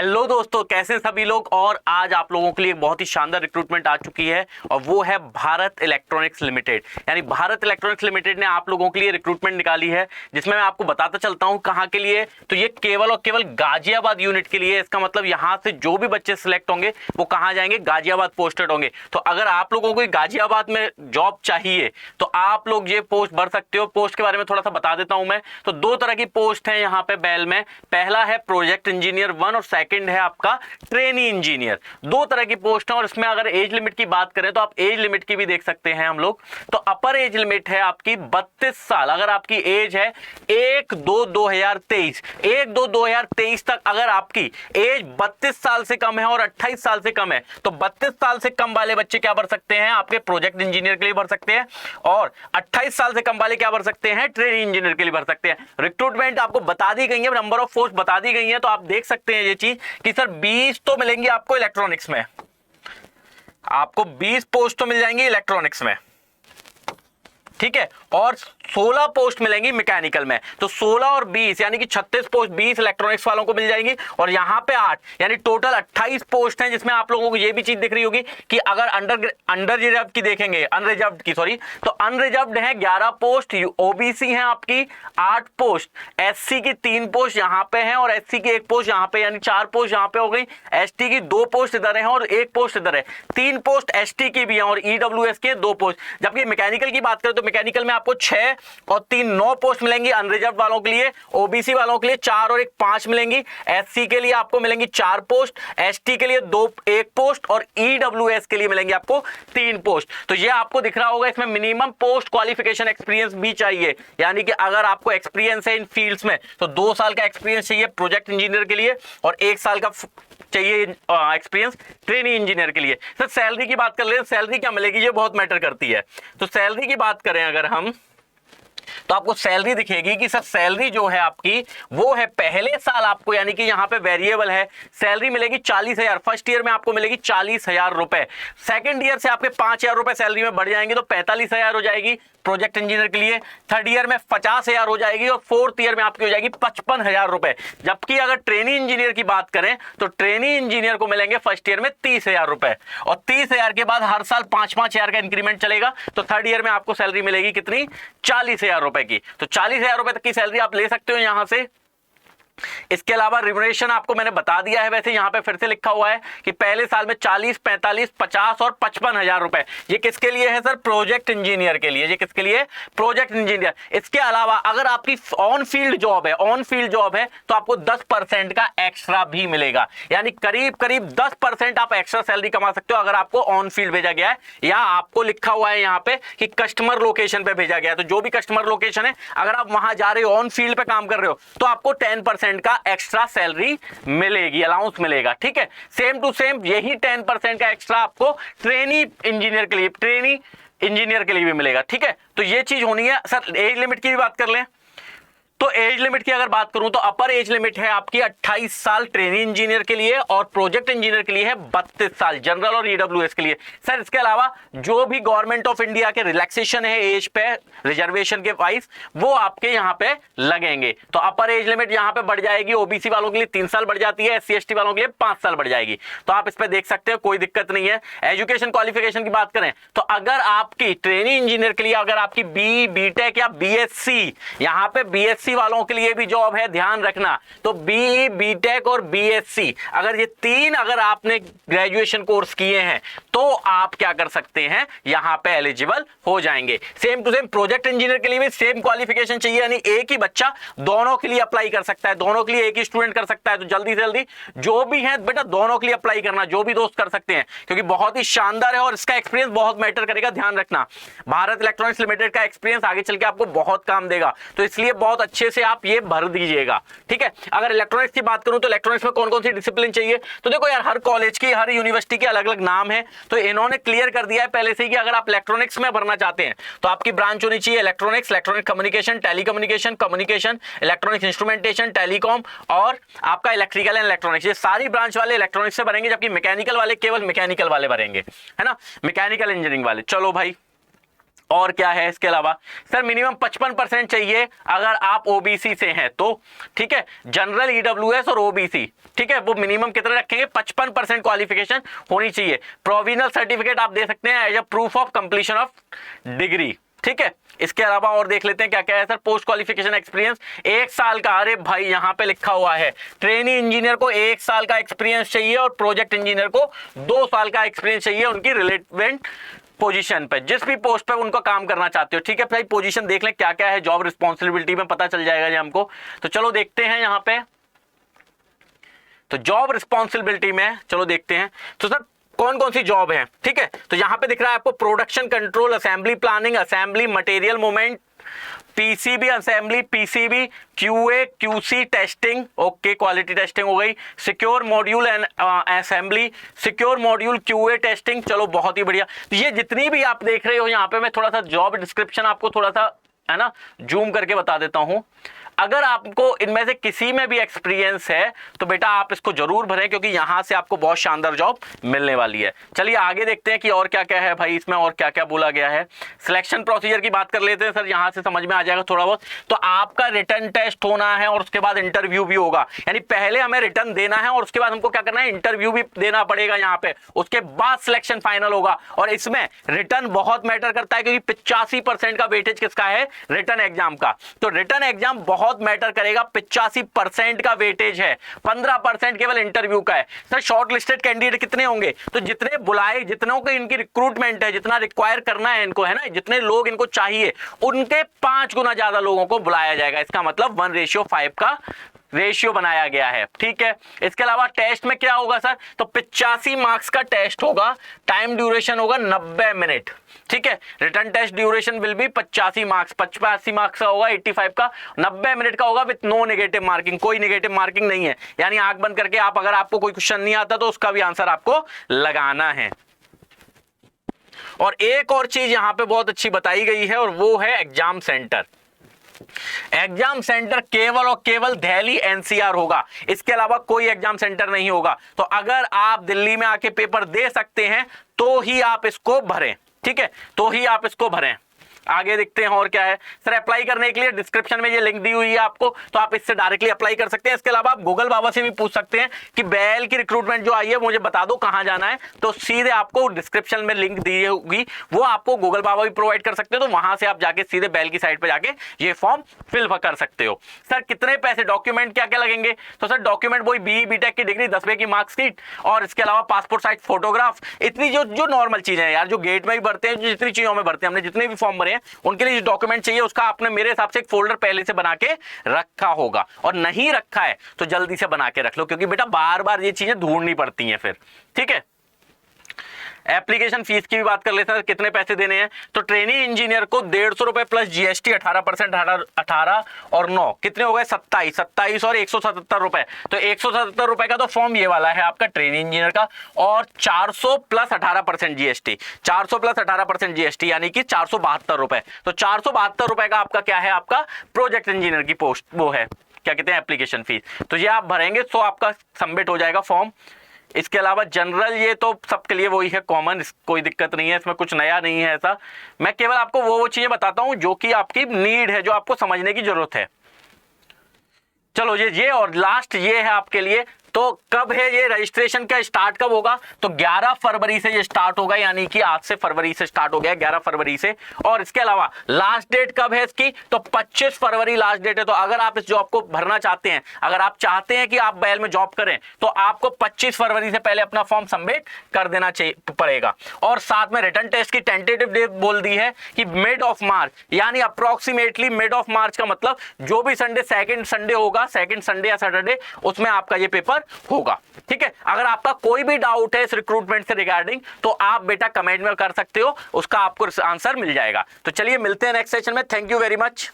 Hello दोस्तों, कैसे हैं सभी लोग। और आज आप लोगों के लिए एक बहुत ही शानदार रिक्रूटमेंट आ चुकी है और वो है भारत इलेक्ट्रॉनिक्स लिमिटेड। यानी भारत इलेक्ट्रॉनिक्स लिमिटेड ने आप लोगों के लिए रिक्रूटमेंट निकाली है, जिसमें मैं आपको बताता चलता हूं कहां के लिए। तो ये केवल और केवल गाजियाबाद यूनिट के लिए। इसका मतलब यहां से जो भी बच्चे सिलेक्ट होंगे वो कहां जाएंगे, गाजियाबाद पोस्टेड होंगे। तो अगर आप लोगों को गाजियाबाद में जॉब चाहिए तो आप लोग ये पोस्ट भर सकते हो। पोस्ट के बारे में थोड़ा सा बता देता हूं मैं। तो दो तरह की पोस्ट है यहाँ पे बैल में। पहला है प्रोजेक्ट इंजीनियर 1 और सेकंड है आपका ट्रेनी इंजीनियर। दो तरह की पोस्ट है और इसमें अगर एज लिमिट की बात करें तो आप एज लिमिट की भी देख सकते हैं हम लोग। तो अपर एज लिमिट है आपकी 32 साल। अगर आपकी एज है 1/2/2023 1/2/2023 तक अगर आपकी एज 32 साल से कम है और 28 साल से कम है तो 32 साल से कम वाले बच्चे क्या भर सकते हैं, आपके प्रोजेक्ट इंजीनियर के लिए भर सकते हैं। और 28 साल से कम वाले क्या भर सकते हैं, ट्रेनी इंजीनियर के लिए भर सकते हैं। रिक्रूटमेंट आपको बता दी गई है, नंबर ऑफ पोस्ट बता दी गई है। तो आप देख सकते हैं ये चीज कि सर 20 तो मिलेंगी आपको इलेक्ट्रॉनिक्स में, आपको 20 पोस्ट तो मिल जाएंगी इलेक्ट्रॉनिक्स में, ठीक है। और 16 पोस्ट मिलेंगी मैकेनिकल में। तो 16 और 20 यानी कि 36 पोस्ट 20 इलेक्ट्रॉनिक्स वालों को मिल जाएंगी और यहां पे 8 यानी टोटल 28 पोस्ट हैं। जिसमें आप लोगों को ये भी चीज दिख रही होगी कि अगर अंडर रिजर्व की देखेंगे, अनरिजर्व्ड की सॉरी, तो अनरिजर्व्ड है 11 पोस्ट, ओबीसी है आपकी 8 पोस्ट, एससी की 3 पोस्ट यहां पे है और एससी की 1 पोस्ट यहां पे, यानी 4 पोस्ट यहां पे हो गई। एसटी की 2 पोस्ट इधर है और 1 पोस्ट इधर है। 3 पोस्ट एसटी की भी है और ईडब्ल्यूएस के 2 पोस्ट। जबकि मैकेनिकल की बात करें तो मैकेनिकल में आपको 6 और 3 9 पोस्ट मिलेंगी अनरिजर्व वालों के लिए। ओबीसी वालों के लिए 4 और 1 5 मिलेंगी। एससी के लिए आपको मिलेंगी 4 पोस्ट, एसटी के लिए 1 पोस्ट और ईडब्ल्यूएस के लिए मिलेंगी आपको 3 पोस्ट। तो ये आपको दिख रहा होगा, इसमें मिनिमम पोस्ट क्वालिफिकेशन एक्सपीरियंस भी चाहिए। यानी कि अगर आपको एक्सपीरियंस है इन फील्ड्स में तो 2 साल का एक्सपीरियंस चाहिए प्रोजेक्ट इंजीनियर के लिए और 1 साल का चाहिए एक्सपीरियंस ट्रेनी इंजीनियर के लिए। सर सैलरी की बात कर ले, सैलरी क्या मिलेगी ये बहुत मैटर करती है। तो सैलरी की बात करें अगर हम तो आपको सैलरी दिखेगी कि सर सैलरी जो है आपकी वो है पहले साल आपको, यानी कि यहां पे वेरिएबल है, सैलरी मिलेगी 40,000। फर्स्ट ईयर में आपको मिलेगी 40,000 रुपए। सेकंड ईयर से आपके 5,000 रुपए सैलरी में बढ़ जाएंगे तो 45,000 हो जाएगी प्रोजेक्ट इंजीनियर के लिए। थर्ड ईयर में 50,000 हो जाएगी और फोर्थ ईयर में आपकी हो जाएगी 55,000 रुपए। जबकि अगर ट्रेनी इंजीनियर की बात करें तो ट्रेनी इंजीनियर को मिलेंगे फर्स्ट ईयर में 30,000 रुपए और 30,000 के बाद हर साल 5,000 का इंक्रीमेंट चलेगा। तो थर्ड ईयर में आपको सैलरी मिलेगी कितनी, 40,000 रुपए की। तो 40,000 रुपए तक की सैलरी आप ले सकते हो यहां से। इसके अलावा रिम्यूनरेशन आपको मैंने बता दिया है। वैसे यहां पे फिर से लिखा हुआ है कि पहले साल में 40, 45, 50 और 55,000 रुपए। ये किसके लिए है सर, प्रोजेक्ट इंजीनियर के लिए। ये किसके लिए, प्रोजेक्ट इंजीनियर। इसके अलावा अगर आपकी ऑन फील्ड जॉब है, ऑन फील्ड जॉब है तो आपको 10% का एक्स्ट्रा भी मिलेगा। यानी करीब करीब 10% आप एक्स्ट्रा सैलरी कमा सकते हो अगर आपको ऑन फील्ड भेजा गया है, या आपको लिखा हुआ है यहां पे कि कस्टमर लोकेशन पे भेजा गया है। तो जो भी कस्टमर लोकेशन है अगर आप वहां जा रहे हो, ऑन फील्ड पे काम कर रहे हो, तो आपको 10% का एक्स्ट्रा सैलरी मिलेगी, अलाउंस मिलेगा। ठीक है, सेम टू सेम यही 10% का एक्स्ट्रा आपको ट्रेनी इंजीनियर के लिए, ट्रेनी इंजीनियर के लिए भी मिलेगा। ठीक है, तो ये चीज होनी है। सर एज लिमिट की भी बात कर लें तो एज लिमिट की अगर बात करूं तो अपर एज लिमिट है आपकी 28 साल ट्रेनी इंजीनियर के लिए और प्रोजेक्ट इंजीनियर के लिए है 32 साल जनरल और ईडब्ल्यूएस के लिए। सर इसके अलावा जो भी गवर्नमेंट ऑफ इंडिया के रिलैक्सेशन है एज पे रिजर्वेशन के वाइज वो आपके यहां पे लगेंगे। तो अपर एज लिमिट यहां पे बढ़ जाएगी, ओबीसी वालों के लिए 3 साल बढ़ जाती है, एससी एसटी वालों के लिए 5 साल बढ़ जाएगी। तो आप इस पे देख सकते हो, कोई दिक्कत नहीं है। एजुकेशन क्वालिफिकेशन की बात करें तो अगर आपकी ट्रेनी इंजीनियर के लिए अगर आपकी बीटेक या बीएससी, यहां पे बीएससी वालों के लिए भी जॉब है, ध्यान रखना। तो बीटेक और बीएससी अगर ये 3 अगर आपने ग्रेजुएशन कोर्स किए हैं तो आप क्या कर सकते हैं, यहां पे एलिजिबल हो जाएंगे। Same to same project engineer के लिए भी सेम क्वालिफिकेशन चाहिए, यानी एक ही बच्चा दोनों के लिए अप्लाई कर सकता है, दोनों के लिए एक ही स्टूडेंट कर सकता है। तो जल्दी से जल्दी जो भी है बेटा दोनों के लिए अप्लाई करना, जो भी दोस्त कर सकते हैं, क्योंकि बहुत ही शानदार है और इसका एक्सपीरियंस बहुत मैटर करेगा। ध्यान रखना, भारत इलेक्ट्रॉनिक्स लिमिटेड का एक्सपीरियंस आगे चल के आपको बहुत काम देगा। तो इसलिए बहुत अच्छे से आप ये भर दीजिएगा। ठीक है, अगर इलेक्ट्रॉनिक्स की बात करूं तो इलेक्ट्रॉनिक्स में कौन कौन सी डिसिप्लिन चाहिए, तो देखो यार हर कॉलेज की, हर यूनिवर्सिटी के अलग अलग नाम है। तो इन्होंने क्लियर कर दिया है पहले से ही कि अगर आप इलेक्ट्रॉनिक्स में भरना चाहते हैं तो आपकी ब्रांच होनी चाहिए electronics, electronic communication, telecommunication, communication, electronics instrumentation, telecom और आपका इलेक्ट्रिकल एंड इलेक्ट्रॉनिक्स। ये सारी ब्रांच वाले इलेक्ट्रॉनिक्स से भरेंगे, जबकि मैकेनिकल वाले केवल मैकेनिकल वाले भरेंगे, है ना, मैकेनिकल इंजीनियरिंग वाले। चलो भाई और क्या है इसके अलावा सर, मिनिमम 55% चाहिए अगर आप ओबीसी से हैं तो, ठीक है। जनरल, ईडब्ल्यूएस और ओबीसी, ठीक है, वो मिनिमम कितना रखेंगे, 55% क्वालिफिकेशन होनी चाहिए। प्रोविजनल सर्टिफिकेट आप दे सकते हैं as a proof of completion of degree, ठीक है। इसके अलावा और देख लेते हैं क्या क्या है सर। पोस्ट क्वालिफिकेशन एक्सपीरियंस 1 साल का, अरे भाई यहां पे लिखा हुआ है ट्रेनी इंजीनियर को 1 साल का एक्सपीरियंस चाहिए और प्रोजेक्ट इंजीनियर को 2 साल का एक्सपीरियंस चाहिए उनकी रिलेवेंट पोजीशन पे, जिस भी पोस्ट पे उनको काम करना चाहते हो, ठीक है भाई। पोजीशन देख लें क्या क्या है, जॉब रिस्पॉन्सिबिलिटी में पता चल जाएगा जी हमको। तो चलो देखते हैं यहां पे, तो जॉब रिस्पॉन्सिबिलिटी में चलो देखते हैं तो सर कौन कौन सी जॉब है, ठीक है। तो यहां पे दिख रहा है आपको production control, assembly planning, assembly material movement, PCB assembly, PCB QA QC testing, okay quality testing हो गई, secure module and assembly, secure module QA testing, चलो बहुत ही बढ़िया। ये जितनी भी आप देख रहे हो यहाँ पे, मैं थोड़ा सा जॉब डिस्क्रिप्शन आपको थोड़ा सा है ना जूम करके बता देता हूं। अगर आपको इनमें से किसी में भी एक्सपीरियंस है तो बेटा आप इसको जरूर भरें, क्योंकि यहां से आपको बहुत शानदार जॉब मिलने वाली है। चलिए आगे देखते हैं कि और क्या क्या है भाई इसमें, और क्या क्या बोला गया है। सिलेक्शन प्रोसीजर की बात कर लेते हैं सर, यहां से समझ में आ जाएगा थोड़ा बहुत। तो आपका रिटर्न टेस्ट होना है और उसके बाद इंटरव्यू भी होगा, यानी पहले हमें रिटर्न देना है और उसके बाद हमको क्या करना है, इंटरव्यू भी देना पड़ेगा यहाँ पे, उसके बाद सिलेक्शन फाइनल होगा। और इसमें रिटर्न बहुत मैटर करता है, क्योंकि 85% का वेटेज किसका है, रिटर्न एग्जाम का। तो रिटर्न एग्जाम बहुत मैटर करेगा, 85% का वेटेज है, 15% केवल इंटरव्यू का है। सर शॉर्ट लिस्टेड कैंडिडेट कितने होंगे, तो जितने बुलाए, जितनों की इनकी रिक्रूटमेंट है, जितना रिक्वायर करना है इनको, है ना, जितने लोग इनको चाहिए उनके 5 गुना ज्यादा लोगों को बुलाया जाएगा। इसका मतलब 1:5 का रेशियो बनाया गया है, ठीक है। इसके अलावा टेस्ट में क्या होगा सर, तो 85 मार्क्स का टेस्ट होगा, टाइम ड्यूरेशन होगा 90 मिनट, ठीक है। Return test duration will be 85 marks, 85 marks का होगा, 85 का 90 मिनट का होगा विथ नो नेगेटिव मार्किंग, कोई नेगेटिव मार्किंग नहीं है, यानी आंख बंद करके आप, अगर आपको कोई क्वेश्चन नहीं आता तो उसका भी आंसर आपको लगाना है। और एक और चीज यहां पे बहुत अच्छी बताई गई है और वो है एग्जाम सेंटर। एग्जाम सेंटर केवल और केवल दिल्ली एनसीआर होगा, इसके अलावा कोई एग्जाम सेंटर नहीं होगा। तो अगर आप दिल्ली में आके पेपर दे सकते हैं तो ही आप इसको भरें, ठीक है, तो ही आप इसको भरें। आगे देखते हैं और क्या है सर। अप्लाई करने के लिए डिस्क्रिप्शन में ये लिंक दी हुई है आपको, तो आप इससे डायरेक्टली अप्लाई कर सकते हैं। इसके अलावा आप गूगल बाबा से भी पूछ सकते हैं कि बैल की रिक्रूटमेंट जो आई है मुझे बता दो कहां जाना है, तो सीधे आपको डिस्क्रिप्शन में लिंक दी होगी, वो आपको गूगल बाबा भी प्रोवाइड कर सकते हो, तो वहां से आप जाके सीधे बैल की साइट पर जाके ये फॉर्म फिल कर सकते हो। सर कितने पैसे, डॉक्यूमेंट क्या क्या लगेंगे, तो सर डॉक्यूमेंट वही BE BTech की डिग्री, 10वीं की मार्कशीट, और इसके अलावा पासपोर्ट साइज फोटोग्राफ, इतनी जो नॉर्मल चीजें हैं यार, जो गेट में भी भरते हैं, जितनी चीजों में भरते हैं, हमने जितने भी फॉर्म भरे हैं उनके लिए डॉक्यूमेंट चाहिए, उसका आपने मेरे हिसाब से एक फोल्डर पहले से बना के रखा होगा, और नहीं रखा है तो जल्दी से बना के रख लो, क्योंकि बेटा बार बार ये चीजें ढूंढनी पड़ती हैं फिर, ठीक है। एप्लीकेशन फीस की भी बात कर लेते हैं, कितने पैसे देने हैं। तो ट्रेनी इंजीनियर को 150 रुपए प्लस जीएसटी 18%, 18 और 9 कितने हो गए, 27 और 177 रुपए। तो 177 रुपए का तो फॉर्म ये वाला है आपका ट्रेनी इंजीनियर का, और 400 प्लस 18% जीएसटी, 400 प्लस 18% जीएसटी यानी कि 472 रुपए। तो 472 रुपए का आपका क्या है, आपका प्रोजेक्ट इंजीनियर की पोस्ट वो है, क्या कहते हैं, एप्लीकेशन फीस। तो ये आप भरेंगे तो आपका सबमिट हो जाएगा फॉर्म। इसके अलावा जनरल ये तो सबके लिए वही है, कॉमन, कोई दिक्कत नहीं है, इसमें कुछ नया नहीं है ऐसा। मैं केवल आपको वो चीजें बताता हूं जो कि आपकी नीड है, जो आपको समझने की जरूरत है। चलो ये और लास्ट ये है आपके लिए। तो कब है ये रजिस्ट्रेशन का स्टार्ट कब होगा, तो 11 फरवरी से ये स्टार्ट होगा, यानी कि आज से फरवरी से स्टार्ट हो गया 11 फरवरी से। और इसके अलावा लास्ट डेट कब है इसकी, तो 25 फरवरी लास्ट डेट है। तो अगर आप इस जॉब को भरना चाहते हैं, अगर आप चाहते हैं कि आप बैल में जॉब करें, तो आपको 25 फरवरी से पहले अपना फॉर्म सबमिट कर देना पड़ेगा। और साथ में रिटर्न टेस्ट की टेंटेटिव डेट बोल दी है कि मिड ऑफ मार्च, यानी अप्रोक्सीमेटली मिड ऑफ मार्च का मतलब जो भी संडे, सेकंड संडे होगा, सेकंड संडे या सैटरडे, उसमें आपका ये पेपर होगा, ठीक है। अगर आपका कोई भी डाउट है इस रिक्रूटमेंट से रिगार्डिंग, तो आप बेटा कमेंट में कर सकते हो, उसका आपको आंसर मिल जाएगा। तो चलिए मिलते हैं नेक्स्ट सेशन में। Thank you very much.